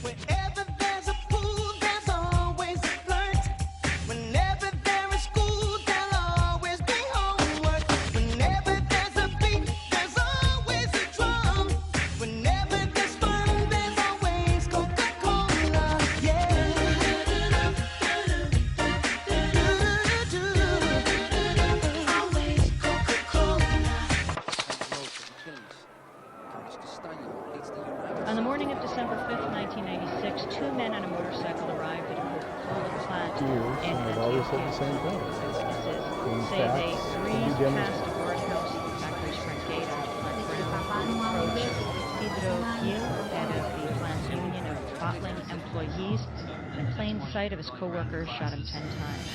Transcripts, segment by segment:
Wherever there's a pool, there's always a flirt. Whenever there is school, there'll always be homework. Whenever there's a beat, there's always a drum. Whenever there's fun, there's always Coca-Cola. Yeah. Always Coca-Cola. On the morning of December 5th, 1996, two men on a motorcycle arrived at a Coca-Cola plant in They've always said the same thing. Witnesses say they breezed past a guardhouse at the factory's front gate onto plant ground. Approached Isidro Gil, head of the plant's union of bottling employees. In plain sight of his co-workers, shot him 10 times.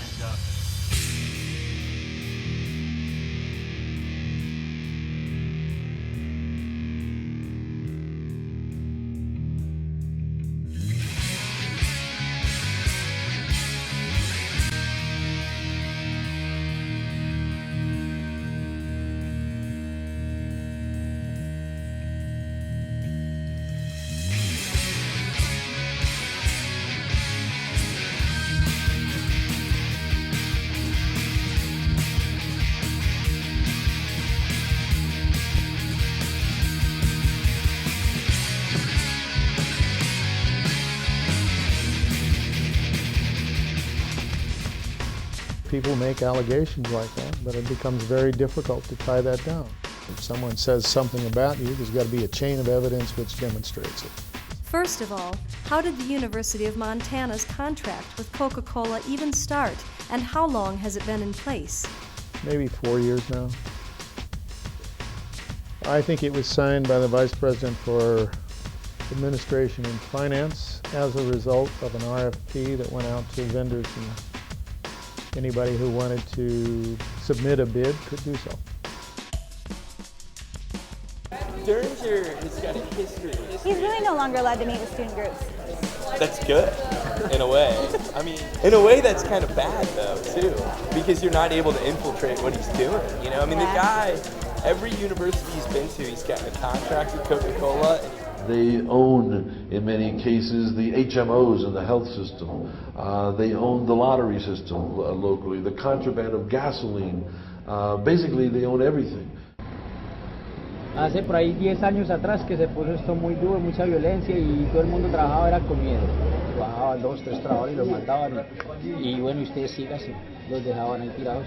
People make allegations like that, but it becomes very difficult to tie that down. If someone says something about you, there's got to be a chain of evidence which demonstrates it. First of all, how did the University of Montana's contract with Coca-Cola even start, and how long has it been in place? Maybe 4 years now. I think it was signed by the Vice President for Administration and Finance as a result of an RFP that went out to vendors, and anybody who wanted to submit a bid could do so. Derringer has got a history. He's really no longer allowed to meet with student groups. That's good, in a way. I mean, in a way that's kind of bad, though, too, because you're not able to infiltrate what he's doing, you know? I mean, the guy, every university he's been to, he's got a contract with Coca-Cola. They own, in many cases, the HMOs in the health system. They own the lottery system locally, the contraband of gasoline. Basically, they own everything. Hace por ahí 10 años atrás que se puso esto muy duro, mucha violencia y todo el mundo trabajaba era con miedo. Bajaban 2, 3 trabajadores y los mataban y bueno, ustedes sigan, los dejaban ahí tirados.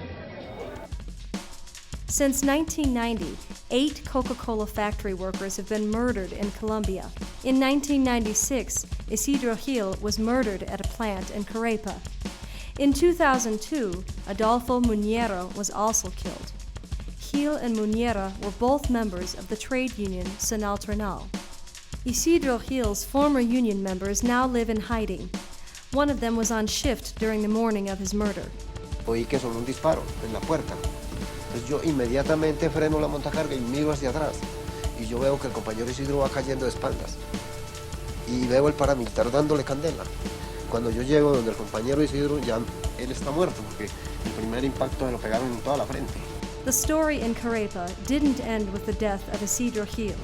Since 1990, 8 Coca-Cola factory workers have been murdered in Colombia. In 1996, Isidro Gil was murdered at a plant in Carepa. In 2002, Adolfo Muñera was also killed. Gil and Muñera were both members of the trade union Senalternal. Isidro Gil's former union members now live in hiding. One of them was on shift during the morning of his murder. Oí que sonó un disparo en la puerta. Entonces yo inmediatamente freno la montacarga y miro hacia atrás. Y yo veo que el compañero Isidro va cayendo de espaldas. Y veo el paramilitar dándole candela. Cuando yo llego donde el compañero Isidro, ya él está muerto, porque el primer impacto se lo pegaron en toda la frente. The story in Carepa didn't end with the death of Isidro Gil.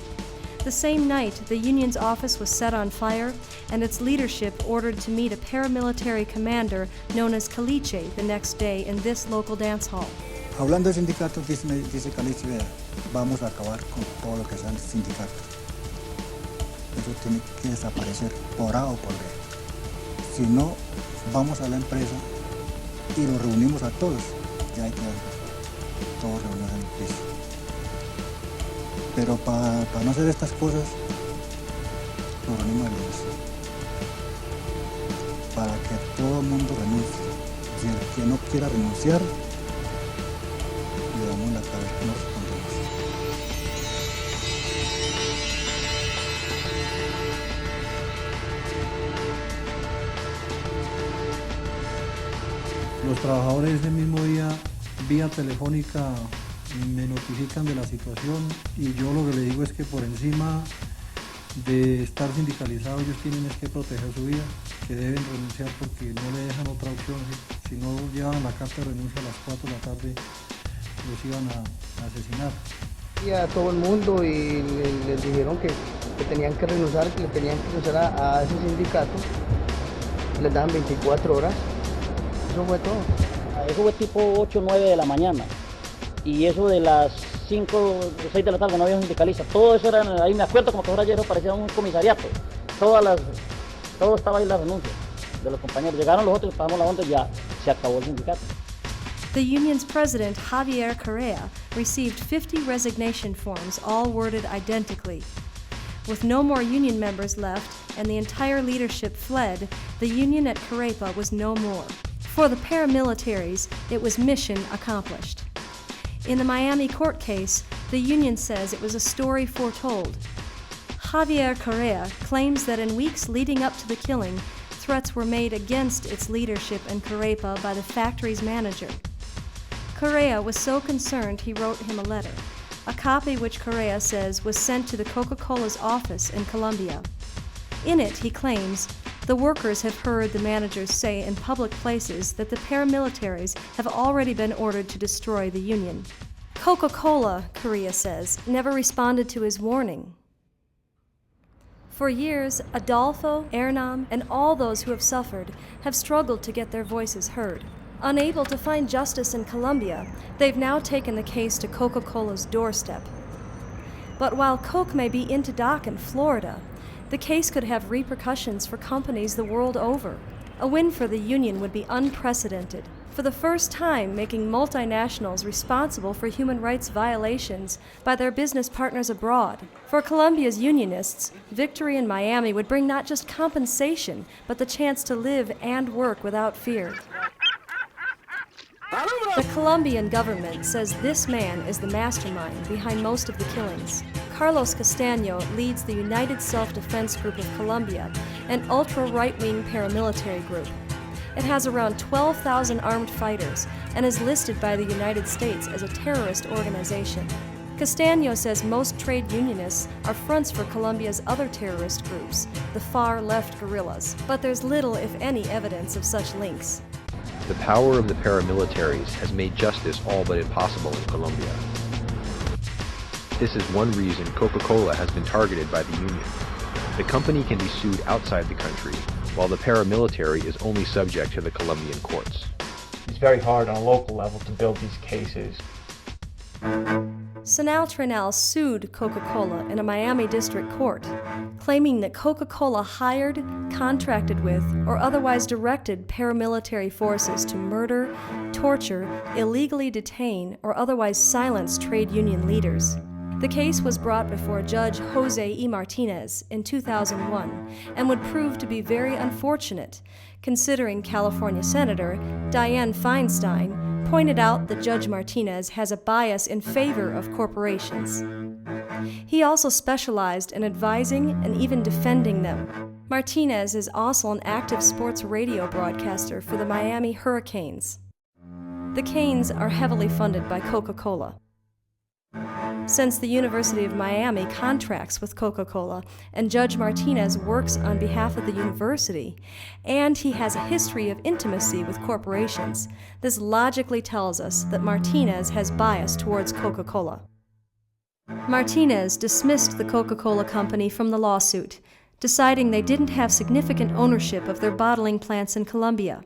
The same night, the union's office was set on fire, and its leadership ordered to meet a paramilitary commander known as Caliche the next day in this local dance hall. Hablando de sindicatos, dice Caliche, vea, vamos a acabar con todo lo que sean sindicatos. Eso tiene que desaparecer por A o por B. Si no, vamos a la empresa y los reunimos a todos. Ya hay que todos reunidos en el piso. Pero para no hacer estas cosas, nos reunimos en el piso. Para que todo el mundo renuncie. Y el que no quiera renunciar, le damos la cabeza, no respondemos. Los trabajadores ese mismo día, vía telefónica, me notifican de la situación y yo lo que le digo es que por encima de estar sindicalizados ellos tienen que proteger su vida, que deben renunciar porque no le dejan otra opción. Si no llevan la carta de renuncia a las 4 de la tarde, los iban a asesinar. Y a todo el mundo y les dijeron que que tenían que renunciar, que le tenían que renunciar a ese sindicato, les daban 24 horas, eso fue todo. Eso fue tipo 8 o 9 de la mañana, y eso de las 5 o 6 de la tarde no había un sindicalista, todo eso era, ahí me acuerdo como que ahora ayer parecía un comisariato, todo estaba ahí en la renuncia de los compañeros, llegaron los otros, pagamos la onda y ya se acabó el sindicato. The union's president, Javier Correa, received 50 resignation forms, all worded identically. With no more union members left and the entire leadership fled, the union at Carepa was no more. For the paramilitaries, it was mission accomplished. In the Miami court case, the union says it was a story foretold. Javier Correa claims that in weeks leading up to the killing, threats were made against its leadership in Carepa by the factory's manager. Correa was so concerned he wrote him a letter, a copy which Correa says was sent to the Coca-Cola's office in Colombia. In it, he claims, the workers have heard the managers say in public places that the paramilitaries have already been ordered to destroy the union. Coca-Cola, Correa says, never responded to his warning. For years, Adolfo, Hernam, and all those who have suffered have struggled to get their voices heard. Unable to find justice in Colombia, they've now taken the case to Coca-Cola's doorstep. But while Coke may be into dock in Florida, the case could have repercussions for companies the world over. A win for the union would be unprecedented, for the first time making multinationals responsible for human rights violations by their business partners abroad. For Colombia's unionists, victory in Miami would bring not just compensation, but the chance to live and work without fear. The Colombian government says this man is the mastermind behind most of the killings. Carlos Castaño leads the United Self-Defense Group of Colombia, an ultra-right-wing paramilitary group. It has around 12,000 armed fighters and is listed by the United States as a terrorist organization. Castaño says most trade unionists are fronts for Colombia's other terrorist groups, the far-left guerrillas, but there's little, if any, evidence of such links. The power of the paramilitaries has made justice all but impossible in Colombia. This is one reason Coca-Cola has been targeted by the union. The company can be sued outside the country, while the paramilitary is only subject to the Colombian courts. It's very hard on a local level to build these cases. Sanal Trenal sued Coca-Cola in a Miami district court, claiming that Coca-Cola hired, contracted with, or otherwise directed paramilitary forces to murder, torture, illegally detain, or otherwise silence trade union leaders. The case was brought before Judge Jose Martinez in 2001 and would prove to be very unfortunate, considering California Senator Dianne Feinstein pointed out that Judge Martinez has a bias in favor of corporations. He also specialized in advising and even defending them. Martinez is also an active sports radio broadcaster for the Miami Hurricanes. The Canes are heavily funded by Coca-Cola. Since the University of Miami contracts with Coca-Cola and Judge Martinez works on behalf of the university, and he has a history of intimacy with corporations, this logically tells us that Martinez has bias towards Coca-Cola. Martinez dismissed the Coca-Cola company from the lawsuit, deciding they didn't have significant ownership of their bottling plants in Colombia.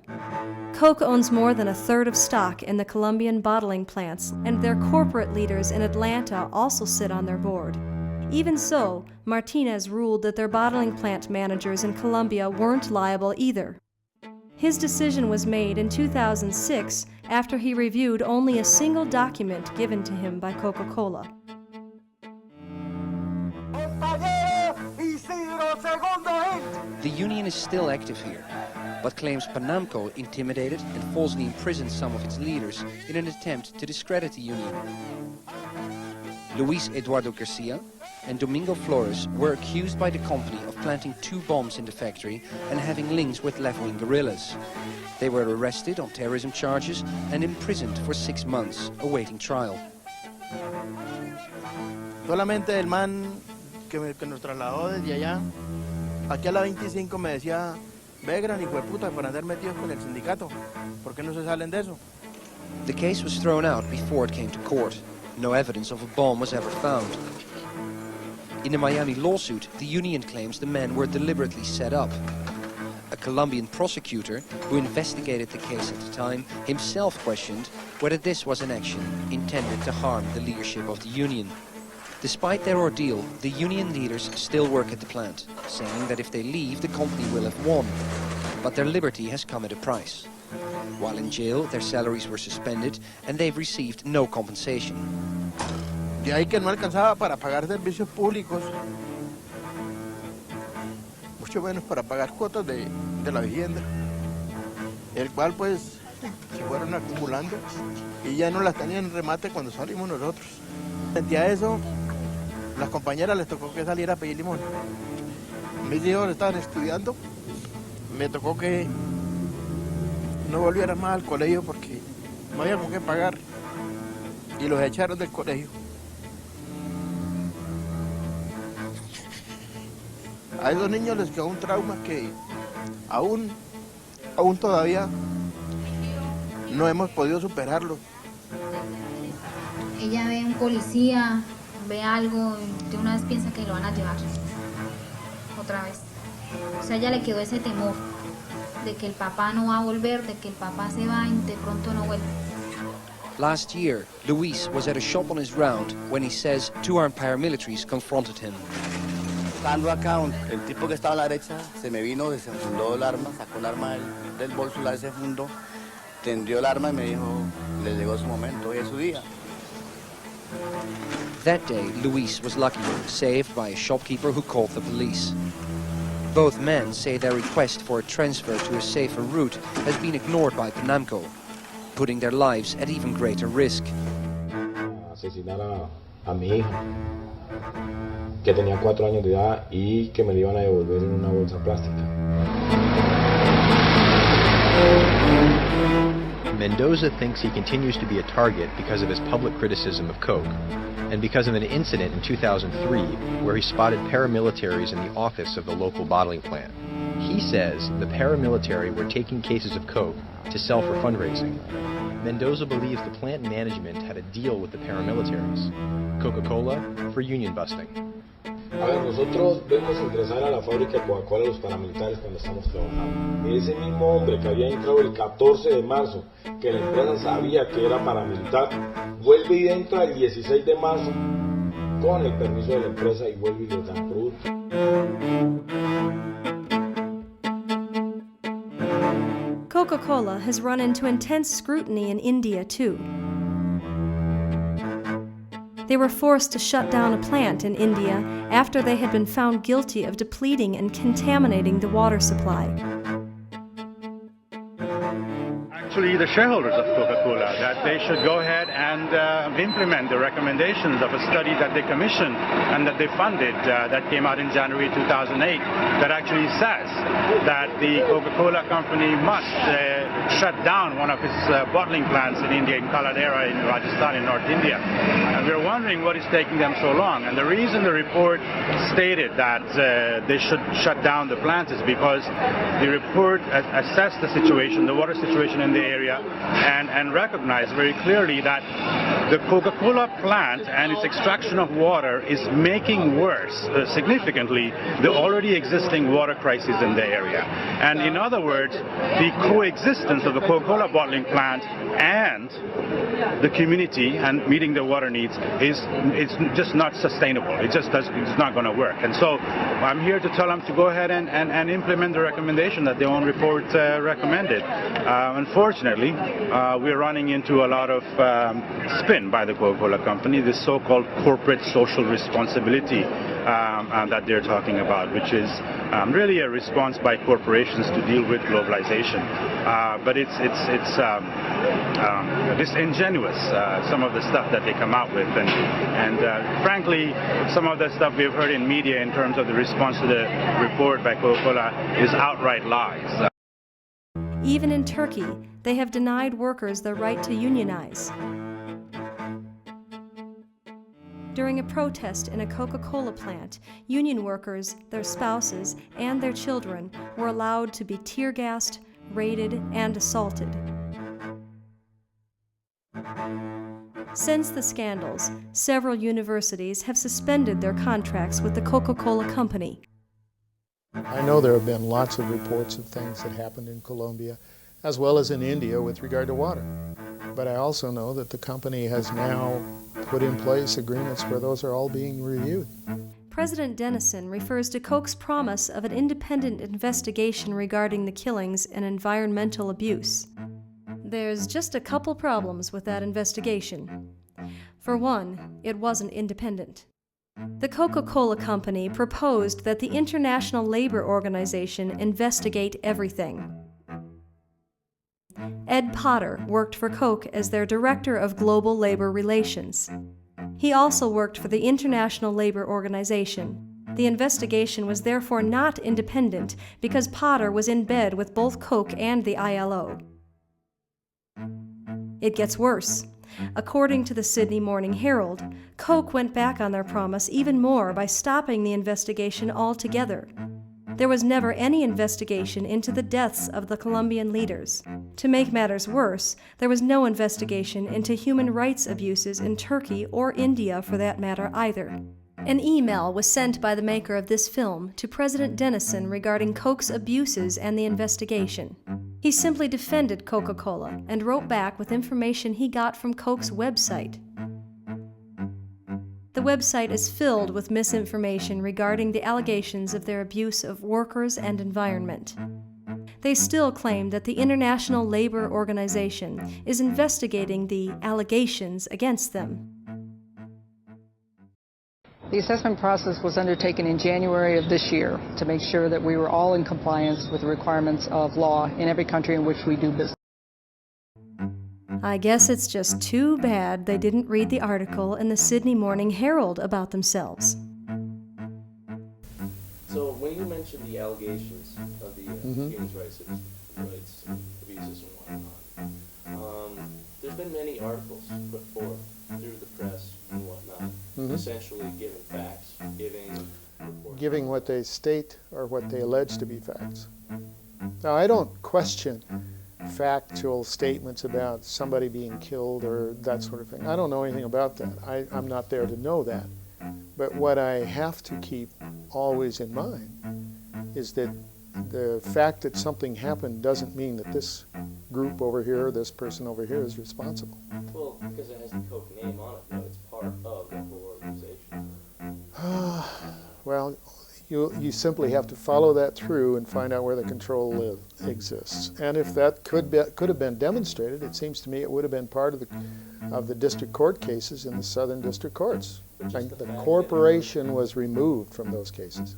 Coke owns more than a third of stock in the Colombian bottling plants, and their corporate leaders in Atlanta also sit on their board. Even so, Martinez ruled that their bottling plant managers in Colombia weren't liable either. His decision was made in 2006 after he reviewed only a single document given to him by Coca-Cola. The union is still active here, but claims Panamco intimidated and falsely imprisoned some of its leaders in an attempt to discredit the union. Luis Eduardo Garcia and Domingo Flores were accused by the company of planting 2 bombs in the factory and having links with left-wing guerrillas. They were arrested on terrorism charges and imprisoned for 6 months, awaiting trial. Solamente el man que nos trasladó desde allá, aquí a la 25 me decía, ve gran hijo de puta por andar metidos con el sindicato, ¿por qué no se salen de eso? The case was thrown out before it came to court. No evidence of a bomb was ever found. In a Miami lawsuit, the union claims the men were deliberately set up. A Colombian prosecutor who investigated the case at the time himself questioned whether this was an action intended to harm the leadership of the union. Despite their ordeal, the union leaders still work at the plant, saying that if they leave, the company will have won. But their liberty has come at a price. While in jail, their salaries were suspended and they've received no compensation. De ahí que no alcanzaba para pagar servicios públicos, mucho menos para pagar cuotas de la vivienda, el cual pues se fueron acumulando y ya no las tenían en remate cuando salimos nosotros. Frente a eso, las compañeras les tocó que salir a pedir limón. Mis hijos estaban estudiando, me tocó que no volvieran más al colegio porque no había con qué pagar y los echaron del colegio. A esos niños les quedó un trauma que aún todavía no hemos podido superarlo. Ella ve un policía, ve algo y de una vez piensa que lo van a llevar otra vez. O sea, a ella le quedó ese temor de que el papá no va a volver, de que el papá se va y de pronto no vuelve. Last year, Luis was at a shop on his round when he says two armed paramilitaries confronted him. Estando acá, el tipo que estaba a la derecha se me vino, desenfundó el arma, sacó el arma del bolso, la desenfundó, tendió el arma y me dijo, le llegó su momento, hoy es su día. That day, Luis was lucky, saved by a shopkeeper who called the police. Both men say their request for a transfer to a safer route has been ignored by Penamco, putting their lives at even greater risk. Asesinar a mi hija, que tenía 4 años de edad y que me la iban a devolver en una bolsa plástica. Mendoza thinks he continues to be a target because of his public criticism of Coke, and because of an incident in 2003 where he spotted paramilitaries in the office of the local bottling plant. He says the paramilitary were taking cases of Coke to sell for fundraising. Mendoza believes the plant management had a deal with the paramilitaries. Coca-Cola for union busting. A ver, nosotros vemos ingresar a la fábrica de Coca-Cola a los paramilitares cuando estamos trabajando. Ese mismo hombre que había entrado el 14 de marzo, que la empresa sabía que era paramilitar, vuelve y entra el 16 de marzo con el permiso de la empresa y vuelve y les dan producto. Coca-Cola has run into intense scrutiny in India, too. They were forced to shut down a plant in India after they had been found guilty of depleting and contaminating the water supply. Actually, the shareholders of Coca-Cola, that they should go ahead and implement the recommendations of a study that they commissioned and that they funded that came out in January 2008 that actually says that the Coca-Cola company must shut down one of its bottling plants in India, in Kaladera, in Rajasthan, in North India. And we're wondering what is taking them so long. And the reason the report stated that they should shut down the plant is because the report assessed the situation, the water situation in the area, and recognized very clearly that the Coca-Cola plant and its extraction of water is making worse significantly the already existing water crisis in the area. And in other words, the coexistence of the Coca-Cola bottling plant and the community and meeting the water needs it's just not sustainable. It's not going to work. And so I'm here to tell them to go ahead and implement the recommendation that their own report recommended. Unfortunately, we're running into a lot of spin by the Coca-Cola company, this so-called corporate social responsibility that they're talking about, which is really a response by corporations to deal with globalization. But it's disingenuous, some of the stuff that they come out with, and frankly, some of the stuff we've heard in media in terms of the response to the report by Coca-Cola is outright lies. Even in Turkey, they have denied workers their right to unionize. During a protest in a Coca-Cola plant, union workers, their spouses, and their children were allowed to be tear-gassed, raided, and assaulted. Since the scandals, several universities have suspended their contracts with the Coca-Cola company. I know there have been lots of reports of things that happened in Colombia, as well as in India with regard to water. But I also know that the company has now put in place agreements where those are all being reviewed. President Dennison refers to Coke's promise of an independent investigation regarding the killings and environmental abuse. There's just a couple problems with that investigation. For one, it wasn't independent. The Coca-Cola company proposed that the International Labor Organization investigate everything. Ed Potter worked for Coke as their Director of Global Labor Relations. He also worked for the International Labor Organization. The investigation was therefore not independent because Potter was in bed with both Coke and the ILO. It gets worse. According to the Sydney Morning Herald, Coke went back on their promise even more by stopping the investigation altogether. There was never any investigation into the deaths of the Colombian leaders. To make matters worse, there was no investigation into human rights abuses in Turkey or India for that matter either. An email was sent by the maker of this film to President Dennison regarding Coke's abuses and the investigation. He simply defended Coca-Cola and wrote back with information he got from Coke's website. The website is filled with misinformation regarding the allegations of their abuse of workers and environment. They still claim that the International Labor Organization is investigating the allegations against them. The assessment process was undertaken in January of this year to make sure that we were all in compliance with the requirements of law in every country in which we do business. I guess it's just too bad they didn't read the article in the Sydney Morning Herald about themselves. So when you mentioned the allegations of the human rights abuses and whatnot, there's been many articles put forth through the press and whatnot, essentially giving facts, giving what they state or what they allege to be facts. Now, I don't question factual statements about somebody being killed or that sort of thing. I don't know anything about that. I'm not there to know that. But what I have to keep always in mind is that the fact that something happened doesn't mean that this group over here, this person over here is responsible. Well, because it has the Coke name on it, but it's part of the whole organization. Well, you simply have to follow that through and find out where the control exists. And if that could have been demonstrated, it seems to me it would have been part of the district court cases in the southern district courts. The corporation was removed from those cases.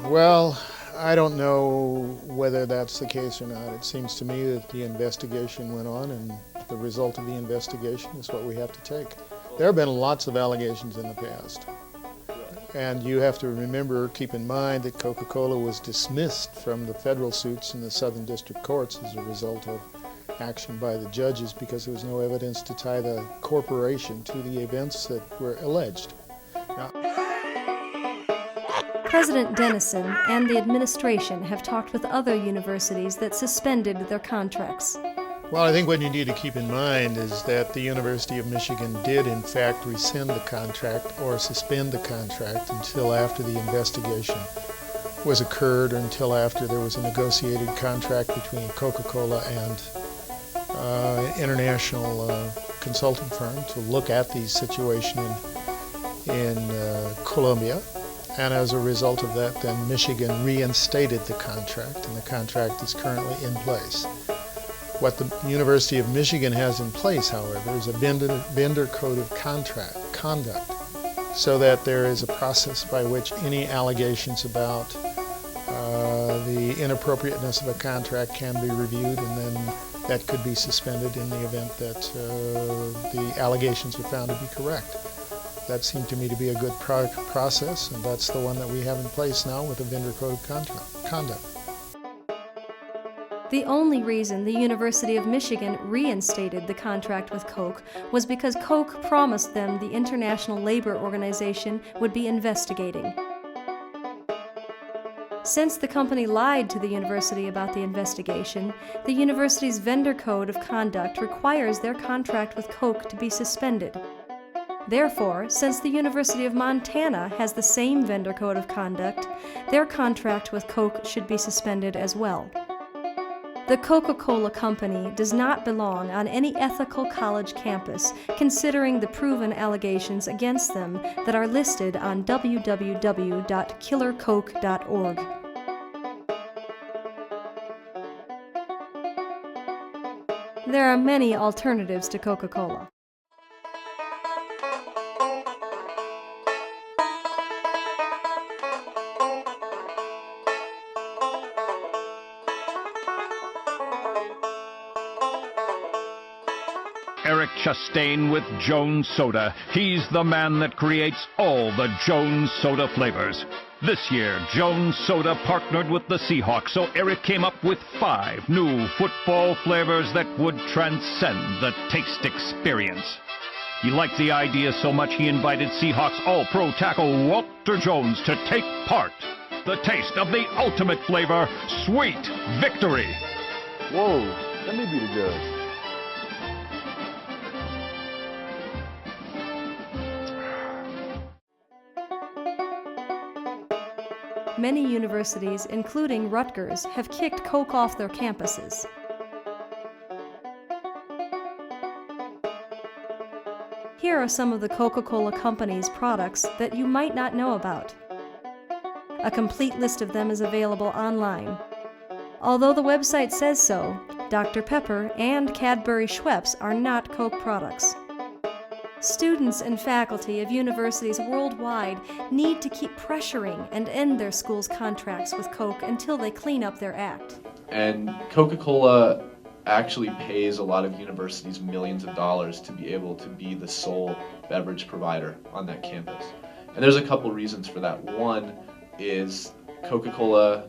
Well, I don't know whether that's the case or not. It seems to me that the investigation went on, and the result of the investigation is what we have to take. There have been lots of allegations in the past. And you have to remember, keep in mind that Coca-Cola was dismissed from the federal suits in the Southern District Courts as a result of action by the judges because there was no evidence to tie the corporation to the events that were alleged. Now, President Dennison and the administration have talked with other universities that suspended their contracts. well, I think what you need to keep in mind is that the University of Michigan did in fact rescind the contract or suspend the contract until after the investigation was occurred or until after there was a negotiated contract between Coca-Cola and international consulting firm to look at the situation in Colombia. And as a result of that, then Michigan reinstated the contract, and the contract is currently in place. What the University of Michigan has in place, however, is a vendor code of conduct, so that there is a process by which any allegations about the inappropriateness of a contract can be reviewed, and then that could be suspended in the event that the allegations are found to be correct. that seemed to me to be a good process, and that's the one that we have in place now with the vendor code of conduct. The only reason the University of Michigan reinstated the contract with Coke was because Coke promised them the International Labor Organization would be investigating. Since the company lied to the university about the investigation, the university's vendor code of conduct requires their contract with Coke to be suspended. Therefore, since the University of Montana has the same vendor code of conduct, their contract with Coke should be suspended as well. The Coca-Cola Company does not belong on any ethical college campus, considering the proven allegations against them that are listed on www.killercoke.org. There are many alternatives to Coca-Cola. Eric Chastain with Jones Soda. He's the man that creates all the Jones Soda flavors. This year, Jones Soda partnered with the Seahawks, so Eric came up with 5 new football flavors that would transcend the taste experience. He liked the idea so much he invited Seahawks All-Pro tackle Walter Jones to take part. The taste of the ultimate flavor, Sweet Victory. Whoa, let me be the judge. Many universities, including Rutgers, have kicked Coke off their campuses. Here are some of the Coca-Cola Company's products that you might not know about. A complete list of them is available online. Although the website says so, Dr. Pepper and Cadbury Schweppes are not Coke products. Students and faculty of universities worldwide need to keep pressuring and end their schools' contracts with Coke until they clean up their act. And Coca-Cola actually pays a lot of universities millions of dollars to be able to be the sole beverage provider on that campus. And there's a couple reasons for that. One is Coca-Cola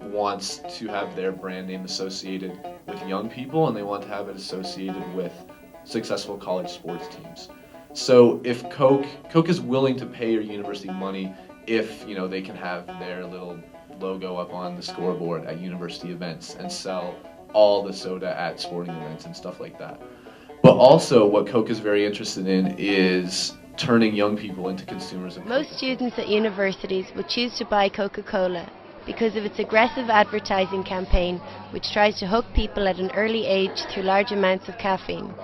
wants to have their brand name associated with young people, and they want to have it associated with successful college sports teams. So if Coke is willing to pay your university money if, you know, they can have their little logo up on the scoreboard at university events and sell all the soda at sporting events and stuff like that. But also what Coke is very interested in is turning young people into consumers of Coke. Most students at universities would choose to buy Coca-Cola because of its aggressive advertising campaign, which tries to hook people at an early age through large amounts of caffeine.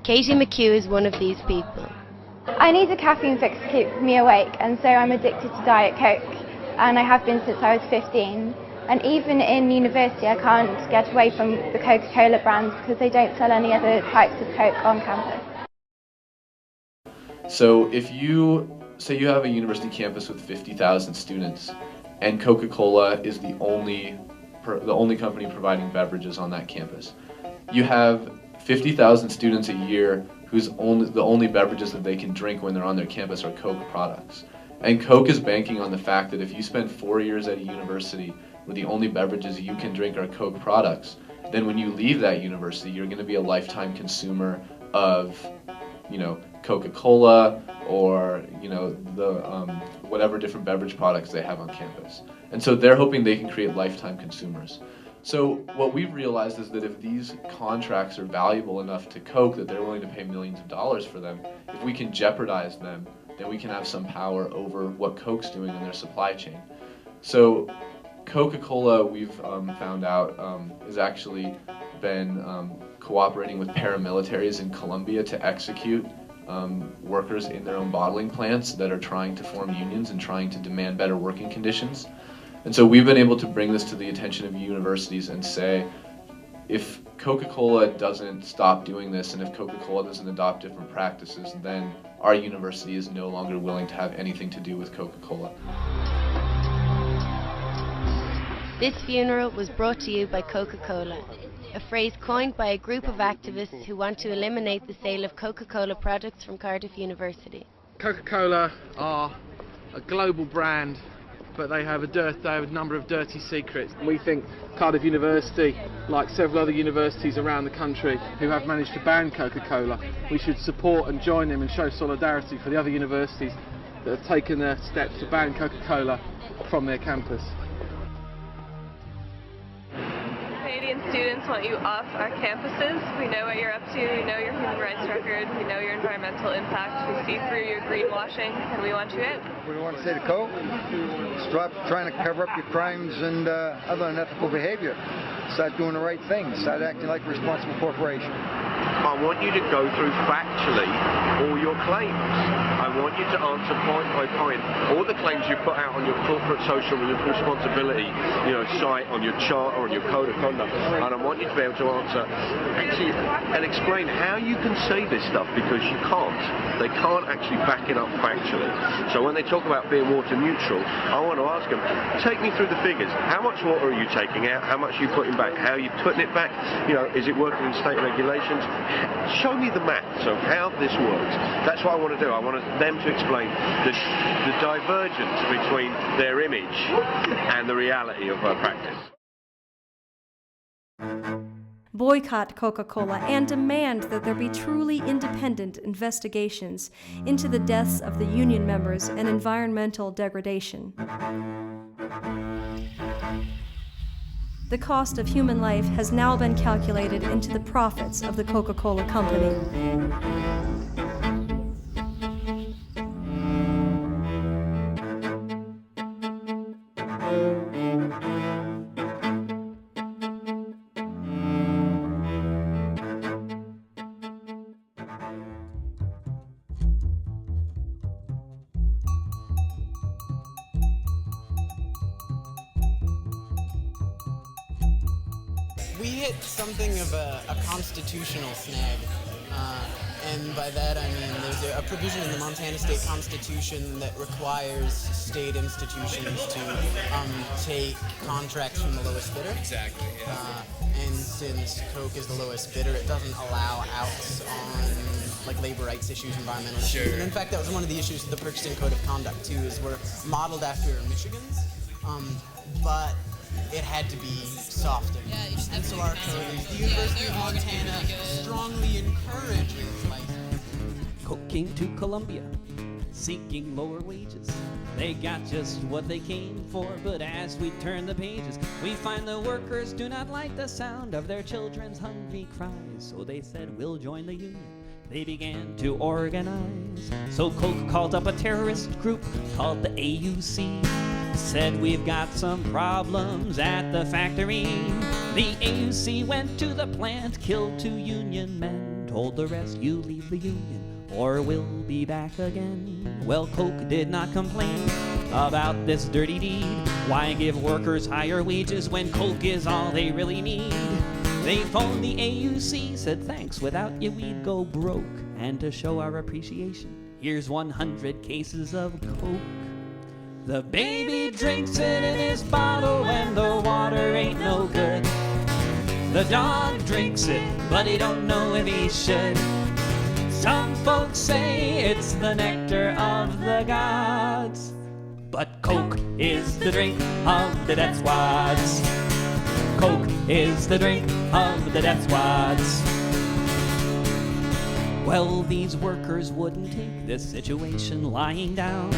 Katie McHugh is one of these people. I need a caffeine fix to keep me awake, and so I'm addicted to Diet Coke, and I have been since I was 15. And even in university I can't get away from the Coca-Cola brands because they don't sell any other types of Coke on campus. So if you say you have a university campus with 50,000 students and Coca-Cola is the only company providing beverages on that campus, you have 50,000 students a year whose the only beverages that they can drink when they're on their campus are Coke products. And Coke is banking on the fact that if you spend 4 years at a university where the only beverages you can drink are Coke products, then when you leave that university, you're going to be a lifetime consumer of, you know, Coca-Cola or, you know, the whatever different beverage products they have on campus. And so they're hoping they can create lifetime consumers. So what we've realized is that if these contracts are valuable enough to Coke that they're willing to pay millions of dollars for them, if we can jeopardize them, then we can have some power over what Coke's doing in their supply chain. So Coca-Cola, we've found out, has actually been cooperating with paramilitaries in Colombia to execute workers in their own bottling plants that are trying to form unions and trying to demand better working conditions. And so we've been able to bring this to the attention of universities and say, if Coca-Cola doesn't stop doing this and if Coca-Cola doesn't adopt different practices, then our university is no longer willing to have anything to do with Coca-Cola. This funeral was brought to you by Coca-Cola, a phrase coined by a group of activists who want to eliminate the sale of Coca-Cola products from Cardiff University. Coca-Cola are a global brand, but they have a number of dirty secrets. We think Cardiff University, like several other universities around the country who have managed to ban Coca-Cola, we should support and join them and show solidarity for the other universities that have taken their steps to ban Coca-Cola from their campus. Canadian students want you off our campuses. We know what you're up to, we know your human rights record, we know your environmental impact, we see through your greenwashing, and we want you out. We want to say to Coke, stop trying to cover up your crimes and other unethical behavior. Start doing the right thing. Start acting like a responsible corporation. I want you to go through factually all your claims. I want you to answer point by point all the claims you put out on your corporate social responsibility, site, on your charter, on your code of conduct, and I want you to be able to answer actually and explain how you can say this stuff, because you can't. They can't actually back it up factually. So when they talk about being water neutral, I want to ask them, take me through the figures. How much water are you taking out? How much are you putting back? How are you putting it back? Is it working in state regulations? Show me the maths of how this works. That's what I want to do. I want them to explain the divergence between their image and the reality of practice. Boycott Coca-Cola and demand that there be truly independent investigations into the deaths of the union members and environmental degradation. The cost of human life has now been calculated into the profits of the Coca-Cola Company. We hit something of a constitutional snag, and by that I mean there's a provision in the Montana State Constitution that requires state institutions to take contracts from the lowest bidder. Exactly. Yeah. And since Coke is the lowest bidder, it doesn't allow outs on labor rights issues, environmental issues. And in fact, that was one of the issues of the Purchasing Code of Conduct too, is we're modeled after Michigan's, but it had to be softened. And so our code, the University of Montana strongly encourages Coke came to Colombia, seeking lower wages. They got just what they came for, but as we turn the pages, we find the workers do not like the sound of their children's hungry cries. So they said, we'll join the union. They began to organize. So Coke called up a terrorist group called the AUC. Said, we've got some problems at the factory. The AUC went to the plant, killed 2 union men, told the rest, you leave the union or we'll be back again. Well, Coke did not complain about this dirty deed. Why give workers higher wages when Coke is all they really need? They phoned the AUC, said thanks, without you we'd go broke. And to show our appreciation, here's 100 cases of Coke. The baby drinks it in his bottle and the water ain't no good. The dog drinks it, but he don't know if he should. Some folks say it's the nectar of the gods, but Coke is the drink of the death squads. Coke is the drink of the death squads. Well, these workers wouldn't take this situation lying down.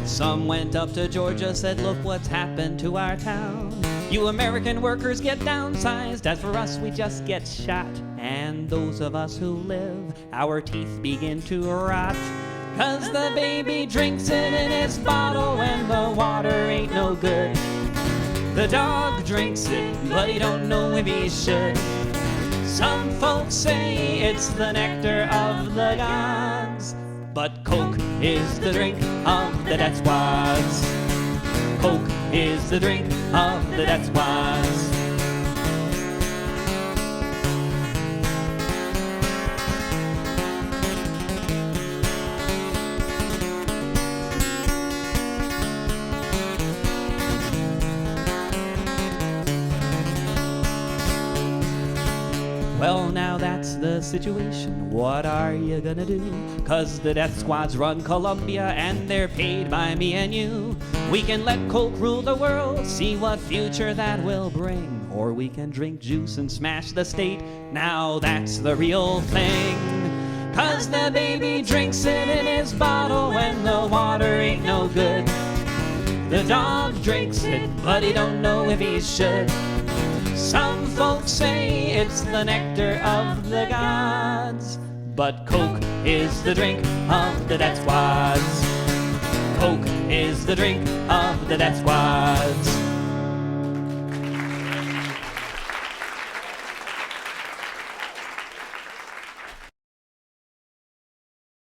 Some went up to Georgia, said, look what's happened to our town. You American workers get downsized, as for us we just get shot. And those of us who live, our teeth begin to rot. 'Cause the baby drinks it in his bottle and the water ain't no good. The dog drinks it, but he don't know if he should. Some folks say it's the nectar of the gods, but Coke is the drink of the death squads. Coke is the drink of the death squads. Well, now that's the situation, what are you gonna do? 'Cause the death squads run Colombia and they're paid by me and you. We can let Coke rule the world, see what future that will bring. Or we can drink juice and smash the state, now that's the real thing. 'Cause the baby drinks it in his bottle when the water ain't no good. The dog drinks it, but he don't know if he should. Some folks say it's the nectar of the gods, but Coke is the drink of the death squads. Coke is the drink of the death squads.